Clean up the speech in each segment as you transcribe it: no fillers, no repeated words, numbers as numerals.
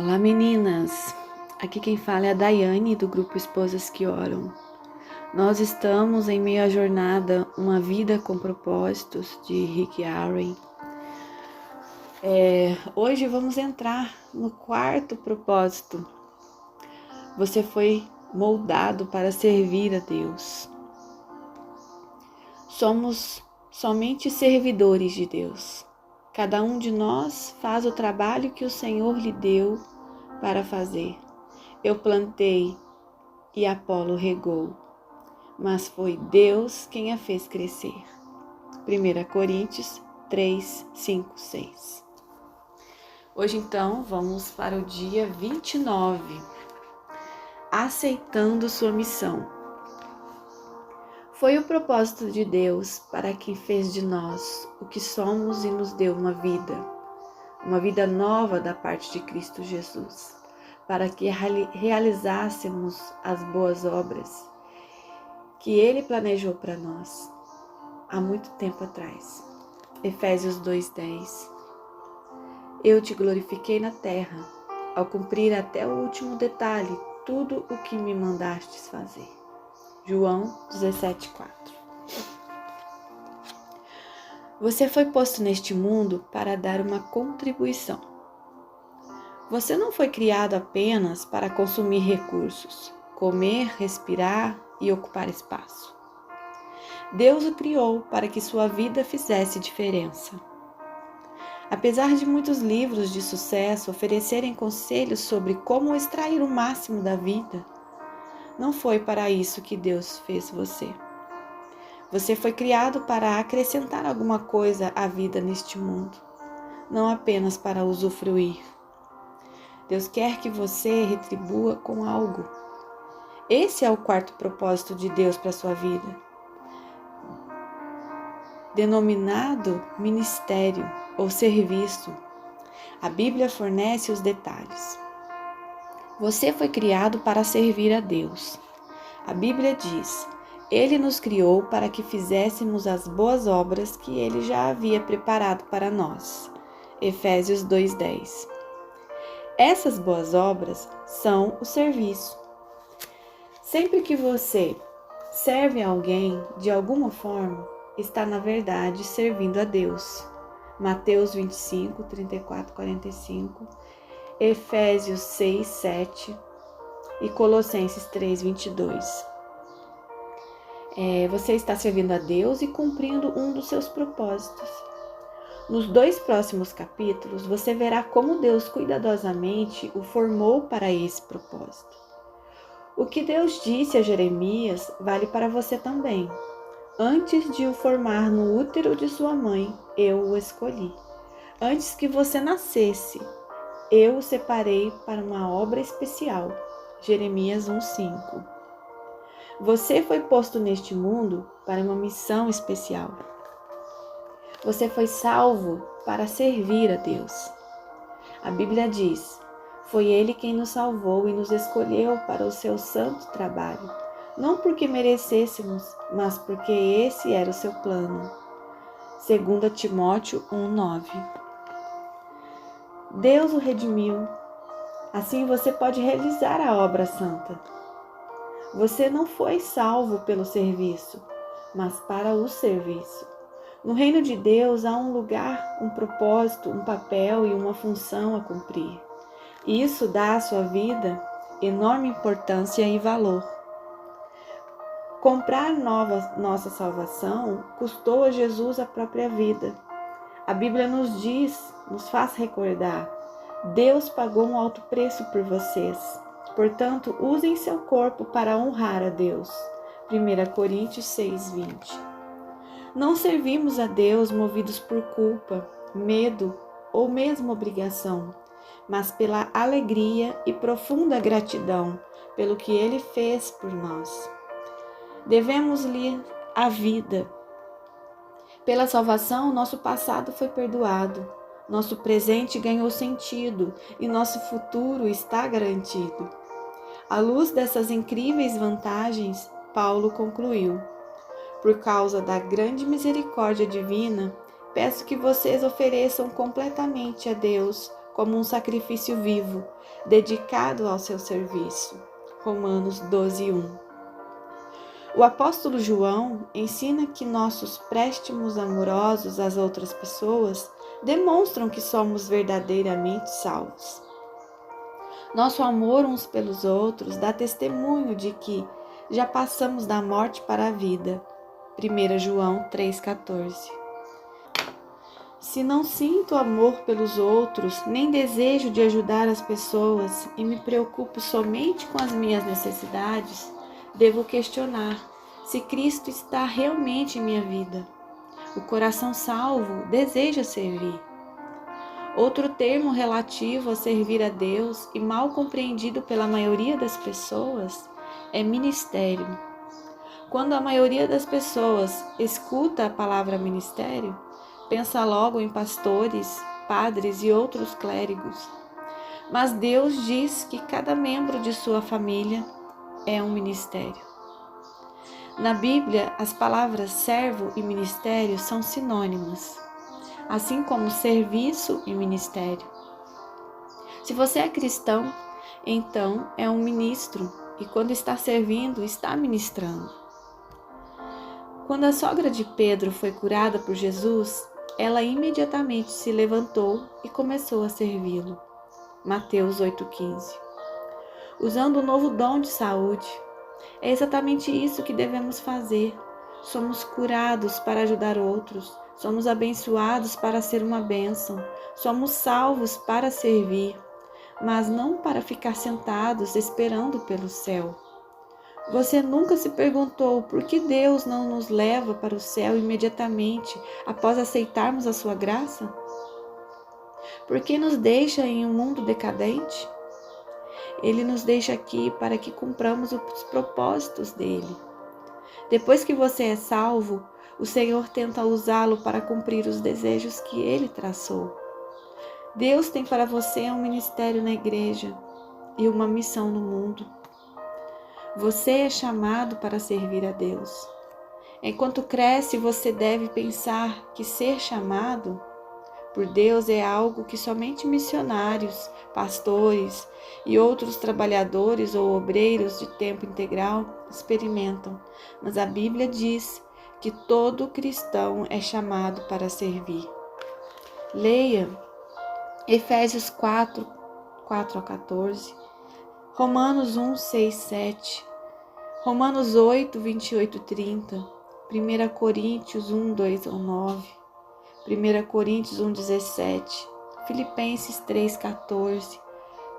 Olá meninas, aqui quem fala é a Daiane do grupo Esposas que Oram. Nós estamos em meio à jornada Uma Vida com Propósitos de Rick Warren. Hoje vamos entrar no quarto propósito. Você foi moldado para servir a Deus. Somos somente servidores de Deus. Cada um de nós faz o trabalho que o Senhor lhe deu para fazer. Eu plantei e Apolo regou, mas foi Deus quem a fez crescer. 1 Coríntios 3, 5, 6. Hoje então vamos para o dia 29, aceitando sua missão. Foi o propósito de Deus para que fez de nós o que somos e nos deu uma vida nova da parte de Cristo Jesus, para que realizássemos as boas obras que Ele planejou para nós há muito tempo atrás. Efésios 2:10. Eu te glorifiquei na terra, ao cumprir até o último detalhe tudo o que me mandastes fazer. João 17:4. Você foi posto neste mundo para dar uma contribuição. Você não foi criado apenas para consumir recursos, comer, respirar e ocupar espaço. Deus o criou para que sua vida fizesse diferença. Apesar de muitos livros de sucesso oferecerem conselhos sobre como extrair o máximo da vida, não foi para isso que Deus fez você. Você foi criado para acrescentar alguma coisa à vida neste mundo, não apenas para usufruir. Deus quer que você retribua com algo. Esse é o quarto propósito de Deus para a sua vida, denominado ministério ou serviço. A Bíblia fornece os detalhes. Você foi criado para servir a Deus. A Bíblia diz: Ele nos criou para que fizéssemos as boas obras que Ele já havia preparado para nós. Efésios 2:10. Essas boas obras são o serviço. Sempre que você serve a alguém de alguma forma, está na verdade servindo a Deus. Mateus 25, 34, 45, Efésios 6, 7 e Colossenses 3, 22. Você está servindo a Deus e cumprindo um dos seus propósitos. Nos 2 próximos capítulos, você verá como Deus cuidadosamente o formou para esse propósito. O que Deus disse a Jeremias vale para você também. Antes de o formar no útero de sua mãe, eu o escolhi. Antes que você nascesse, eu o separei para uma obra especial. Jeremias 1:5. Você foi posto neste mundo para uma missão especial. Você foi salvo para servir a Deus. A Bíblia diz: foi Ele quem nos salvou e nos escolheu para o seu santo trabalho, não porque merecêssemos, mas porque esse era o seu plano. 2 Timóteo 1:9. Deus o redimiu. Assim você pode realizar a obra santa. Você não foi salvo pelo serviço, mas para o serviço. No reino de Deus há um lugar, um propósito, um papel e uma função a cumprir. Isso dá à sua vida enorme importância e valor. Comprar nossa salvação custou a Jesus a própria vida. A Bíblia nos faz recordar: Deus pagou um alto preço por vocês. Portanto, usem seu corpo para honrar a Deus. 1 Coríntios 6:20. Não servimos a Deus movidos por culpa, medo ou mesmo obrigação, mas pela alegria e profunda gratidão pelo que Ele fez por nós. Devemos-lhe a vida. Pela salvação, nosso passado foi perdoado, nosso presente ganhou sentido e nosso futuro está garantido. À luz dessas incríveis vantagens, Paulo concluiu: por causa da grande misericórdia divina, peço que vocês ofereçam completamente a Deus como um sacrifício vivo, dedicado ao seu serviço. Romanos 12:1. O apóstolo João ensina que nossos préstimos amorosos às outras pessoas demonstram que somos verdadeiramente salvos. Nosso amor uns pelos outros dá testemunho de que já passamos da morte para a vida. 1 João 3,14. Se não sinto amor pelos outros, nem desejo de ajudar as pessoas e me preocupo somente com as minhas necessidades, devo questionar se Cristo está realmente em minha vida. O coração salvo deseja servir. Outro termo relativo a servir a Deus e mal compreendido pela maioria das pessoas é ministério. Quando a maioria das pessoas escuta a palavra ministério, pensa logo em pastores, padres e outros clérigos. Mas Deus diz que cada membro de sua família é um ministério. Na Bíblia, as palavras servo e ministério são sinônimas, assim como serviço e ministério. Se você é cristão, então é um ministro e quando está servindo, está ministrando. Quando a sogra de Pedro foi curada por Jesus, ela imediatamente se levantou e começou a servi-lo. Mateus 8,15. Usando o novo dom de saúde, é exatamente isso que devemos fazer. Somos curados para ajudar outros, somos abençoados para ser uma bênção, somos salvos para servir, mas não para ficar sentados esperando pelo céu. Você nunca se perguntou por que Deus não nos leva para o céu imediatamente após aceitarmos a sua graça? Por que nos deixa em um mundo decadente? Ele nos deixa aqui para que cumpramos os propósitos dele. Depois que você é salvo, o Senhor tenta usá-lo para cumprir os desejos que ele traçou. Deus tem para você um ministério na igreja e uma missão no mundo. Você é chamado para servir a Deus. Enquanto cresce, você deve pensar que ser chamado por Deus é algo que somente missionários, pastores e outros trabalhadores ou obreiros de tempo integral experimentam. Mas a Bíblia diz que todo cristão é chamado para servir. Leia Efésios 4:4-14, Romanos 1:6-7, Romanos 8:28-30, 1 Coríntios 1:2-9, 1 Coríntios 1:17, Filipenses 3:14,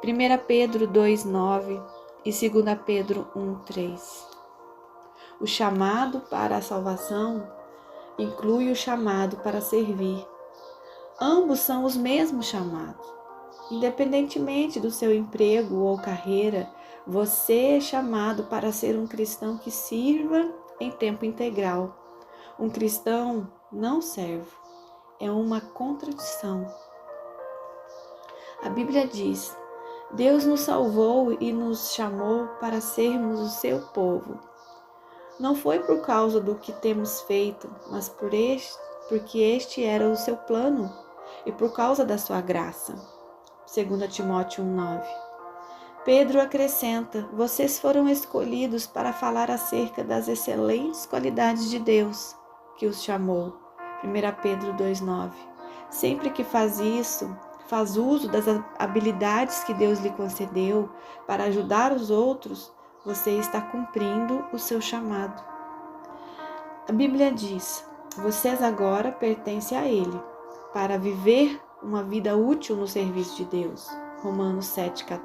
1 Pedro 2:9 e 2 Pedro 1:3. O chamado para a salvação inclui o chamado para servir. Ambos são os mesmos chamados. Independentemente do seu emprego ou carreira, você é chamado para ser um cristão que sirva em tempo integral. Um cristão não serve. É uma contradição. A Bíblia diz: Deus nos salvou e nos chamou para sermos o seu povo. Não foi por causa do que temos feito, mas porque este era o seu plano e por causa da sua graça. 2 Timóteo 1:9. Pedro acrescenta: vocês foram escolhidos para falar acerca das excelentes qualidades de Deus que os chamou. 1 Pedro 2:9. Sempre que faz isso, faz uso das habilidades que Deus lhe concedeu para ajudar os outros, você está cumprindo o seu chamado. A Bíblia diz: vocês agora pertencem a Ele, para viver uma vida útil no serviço de Deus. Romanos 7:4.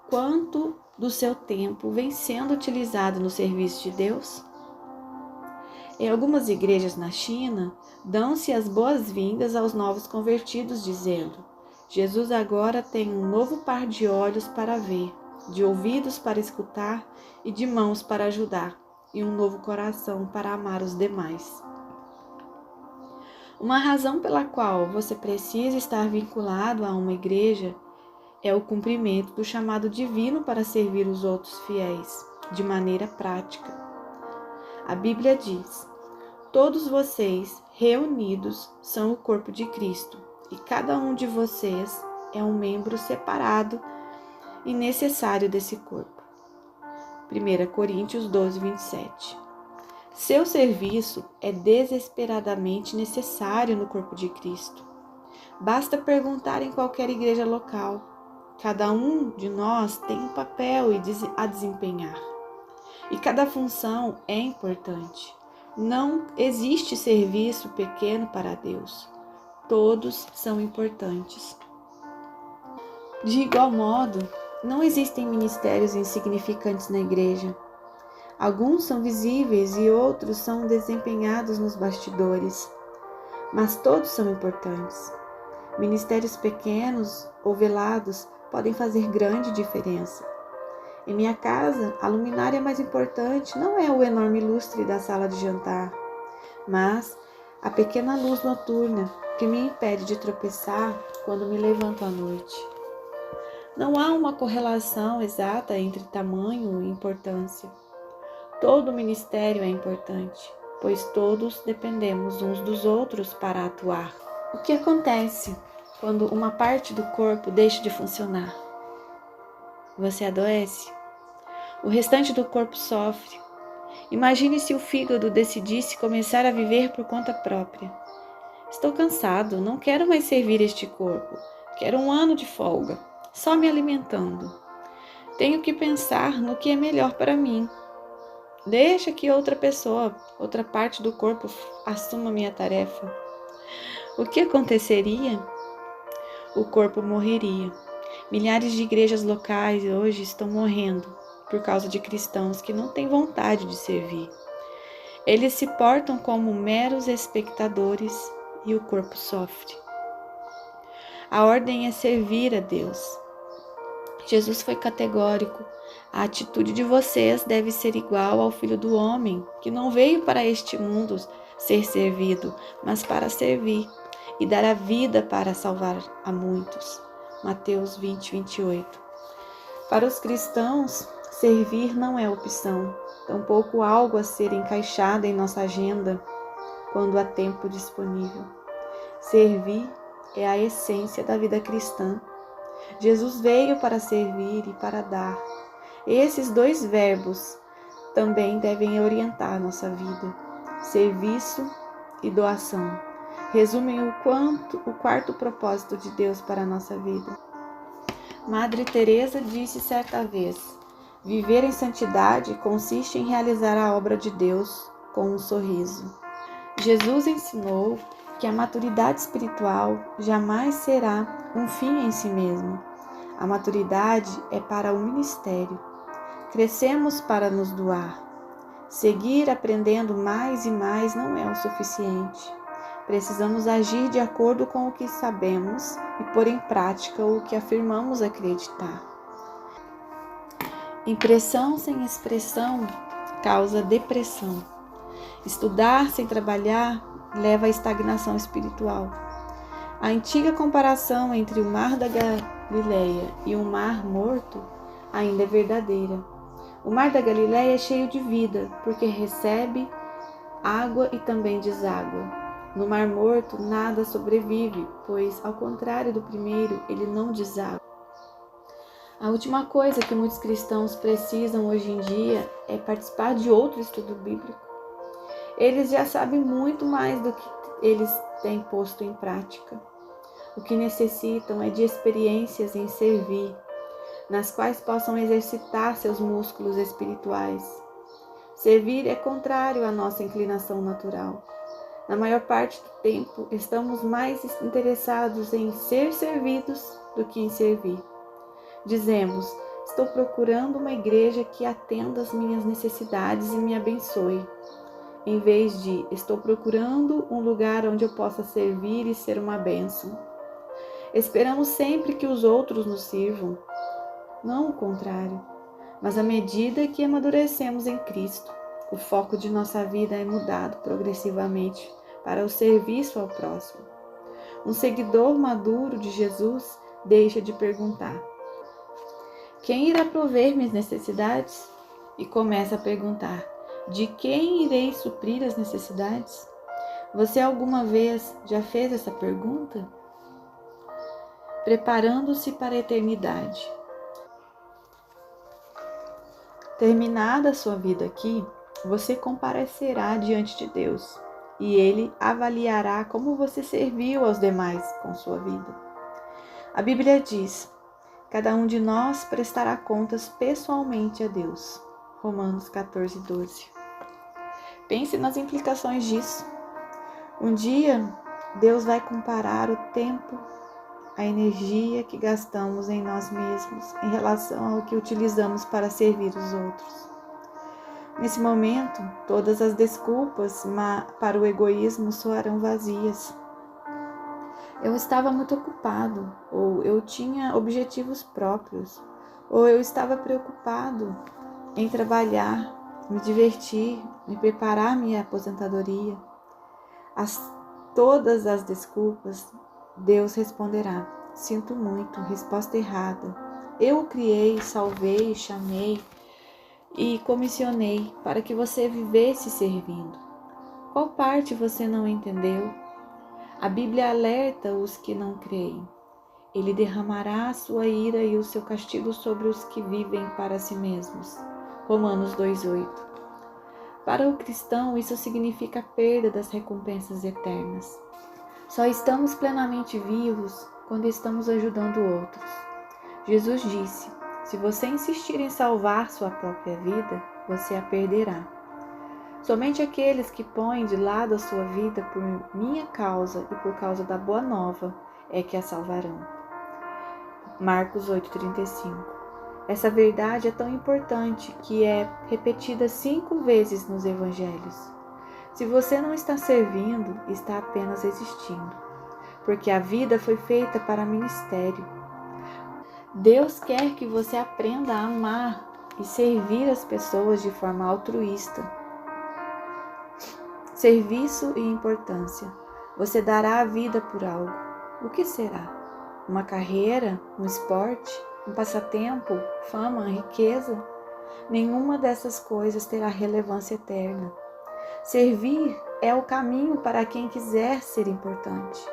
Quanto do seu tempo vem sendo utilizado no serviço de Deus? Em algumas igrejas na China, dão-se as boas-vindas aos novos convertidos, dizendo: Jesus agora tem um novo par de olhos para ver, de ouvidos para escutar e de mãos para ajudar, e um novo coração para amar os demais. Uma razão pela qual você precisa estar vinculado a uma igreja é o cumprimento do chamado divino para servir os outros fiéis, de maneira prática. A Bíblia diz: todos vocês, reunidos, são o corpo de Cristo, e cada um de vocês é um membro separado e necessário desse corpo. 1 Coríntios 12, 27. Seu serviço é desesperadamente necessário no corpo de Cristo. Basta perguntar em qualquer igreja local. Cada um de nós tem um papel a desempenhar. E cada função é importante. Não existe serviço pequeno para Deus. Todos são importantes. De igual modo, não existem ministérios insignificantes na igreja. Alguns são visíveis e outros são desempenhados nos bastidores. Mas todos são importantes. Ministérios pequenos ou velados podem fazer grande diferença. Em minha casa, a luminária mais importante não é o enorme lustre da sala de jantar, mas a pequena luz noturna que me impede de tropeçar quando me levanto à noite. Não há uma correlação exata entre tamanho e importância. Todo ministério é importante, pois todos dependemos uns dos outros para atuar. O que acontece quando uma parte do corpo deixa de funcionar? Você adoece? O restante do corpo sofre. Imagine se o fígado decidisse começar a viver por conta própria. Estou cansado, não quero mais servir este corpo. Quero um ano de folga, só me alimentando. Tenho que pensar no que é melhor para mim. Deixa que outra pessoa, outra parte do corpo assuma minha tarefa. O que aconteceria? O corpo morreria. Milhares de igrejas locais hoje estão morrendo por causa de cristãos que não têm vontade de servir. Eles se portam como meros espectadores e o corpo sofre. A ordem é servir a Deus. Jesus foi categórico. A atitude de vocês deve ser igual ao Filho do Homem, que não veio para este mundo ser servido, mas para servir e dar a vida para salvar a muitos. Mateus 20, 28. Para os cristãos, servir não é opção, tampouco algo a ser encaixado em nossa agenda quando há tempo disponível. Servir é a essência da vida cristã. Jesus veio para servir e para dar. Esses dois verbos também devem orientar a nossa vida. Serviço e doação resumem o quarto propósito de Deus para a nossa vida. Madre Teresa disse certa vez: viver em santidade consiste em realizar a obra de Deus com um sorriso. Jesus ensinou que a maturidade espiritual jamais será um fim em si mesmo. A maturidade é para o ministério. Crescemos para nos doar. Seguir aprendendo mais e mais não é o suficiente. Precisamos agir de acordo com o que sabemos e pôr em prática o que afirmamos acreditar. Impressão sem expressão causa depressão. Estudar sem trabalhar leva à estagnação espiritual. A antiga comparação entre o mar da Galileia e o mar morto ainda é verdadeira. O mar da Galileia é cheio de vida, porque recebe água e também deságua. No mar morto nada sobrevive, pois, ao contrário do primeiro, ele não deságua. A última coisa que muitos cristãos precisam hoje em dia é participar de outro estudo bíblico. Eles já sabem muito mais do que eles têm posto em prática. O que necessitam é de experiências em servir, nas quais possam exercitar seus músculos espirituais. Servir é contrário à nossa inclinação natural. Na maior parte do tempo, estamos mais interessados em ser servidos do que em servir. Dizemos: estou procurando uma igreja que atenda às minhas necessidades e me abençoe, em vez de estou procurando um lugar onde eu possa servir e ser uma bênção. Esperamos sempre que os outros nos sirvam, não o contrário. Mas à medida que amadurecemos em Cristo, o foco de nossa vida é mudado progressivamente para o serviço ao próximo. Um seguidor maduro de Jesus deixa de perguntar: quem irá prover minhas necessidades? E começa a perguntar: de quem irei suprir as necessidades? Você alguma vez já fez essa pergunta? preparando-se para a eternidade. Terminada a sua vida aqui, você comparecerá diante de Deus e Ele avaliará como você serviu aos demais com sua vida. A Bíblia diz: cada um de nós prestará contas pessoalmente a Deus. Romanos 14, 12. Pense nas implicações disso. Um dia, Deus vai comparar o tempo, a energia que gastamos em nós mesmos em relação ao que utilizamos para servir os outros. Nesse momento, todas as desculpas para o egoísmo soarão vazias. Eu estava muito ocupado, ou eu tinha objetivos próprios, ou eu estava preocupado em trabalhar, me divertir, me preparar minha aposentadoria. Todas as desculpas, Deus responderá: sinto muito, resposta errada. Eu o criei, salvei, chamei e comissionei para que você vivesse servindo. Qual parte você não entendeu? A Bíblia alerta os que não creem. Ele derramará a sua ira e o seu castigo sobre os que vivem para si mesmos. Romanos 2,8. Para o cristão, isso significa a perda das recompensas eternas. Só estamos plenamente vivos quando estamos ajudando outros. Jesus disse: se você insistir em salvar sua própria vida, você a perderá. Somente aqueles que põem de lado a sua vida por minha causa e por causa da boa nova é que a salvarão. Marcos 8,35. Essa verdade é tão importante que é repetida 5 vezes nos evangelhos. Se você não está servindo, está apenas existindo, porque a vida foi feita para ministério. Deus quer que você aprenda a amar e servir as pessoas de forma altruísta. Serviço e importância. Você dará a vida por algo. O que será? Uma carreira? Um esporte? Um passatempo? Fama? Riqueza? Nenhuma dessas coisas terá relevância eterna. Servir é o caminho para quem quiser ser importante.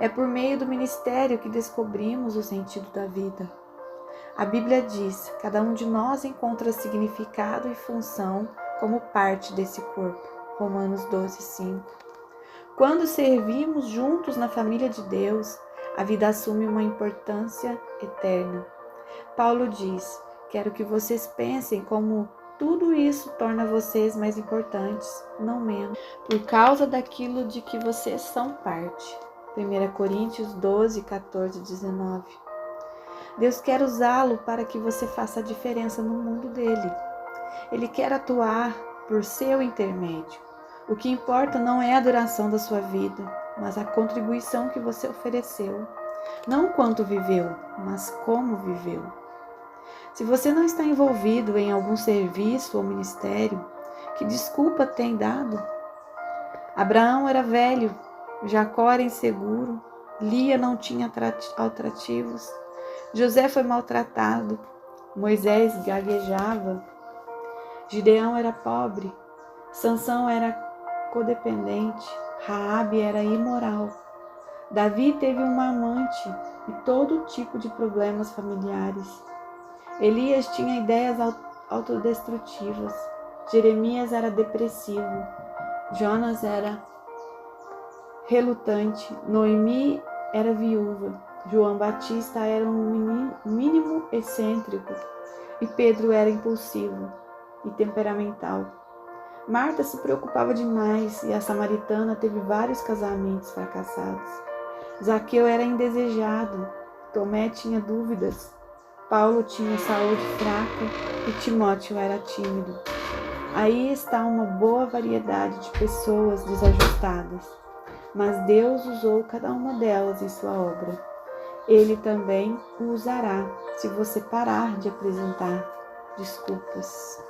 É por meio do ministério que descobrimos o sentido da vida. A Bíblia diz: cada um de nós encontra significado e função como parte desse corpo. Romanos 12:5. Quando servimos juntos na família de Deus, a vida assume uma importância eterna. Paulo diz: quero que vocês pensem como tudo isso torna vocês mais importantes, não menos, por causa daquilo de que vocês são parte. 1 Coríntios 12, 14, 19. Deus quer usá-lo para que você faça a diferença no mundo dele. Ele quer atuar por seu intermédio. O que importa não é a duração da sua vida, mas a contribuição que você ofereceu. Não quanto viveu, mas como viveu. Se você não está envolvido em algum serviço ou ministério, que desculpa tem dado? Abraão era velho, Jacó era inseguro, Lia não tinha atrativos, José foi maltratado, Moisés gaguejava, Gideão era pobre, Sansão era codependente, Raabe era imoral, Davi teve uma amante e todo tipo de problemas familiares. Elias tinha ideias autodestrutivas, Jeremias era depressivo, Jonas era relutante, Noemi era viúva, João Batista era um mínimo excêntrico e Pedro era impulsivo e temperamental. Marta se preocupava demais e a samaritana teve vários casamentos fracassados. Zaqueu era indesejado, Tomé tinha dúvidas, Paulo tinha saúde fraca e Timóteo era tímido. Aí está uma boa variedade de pessoas desajustadas, mas Deus usou cada uma delas em sua obra. Ele também o usará se você parar de apresentar desculpas.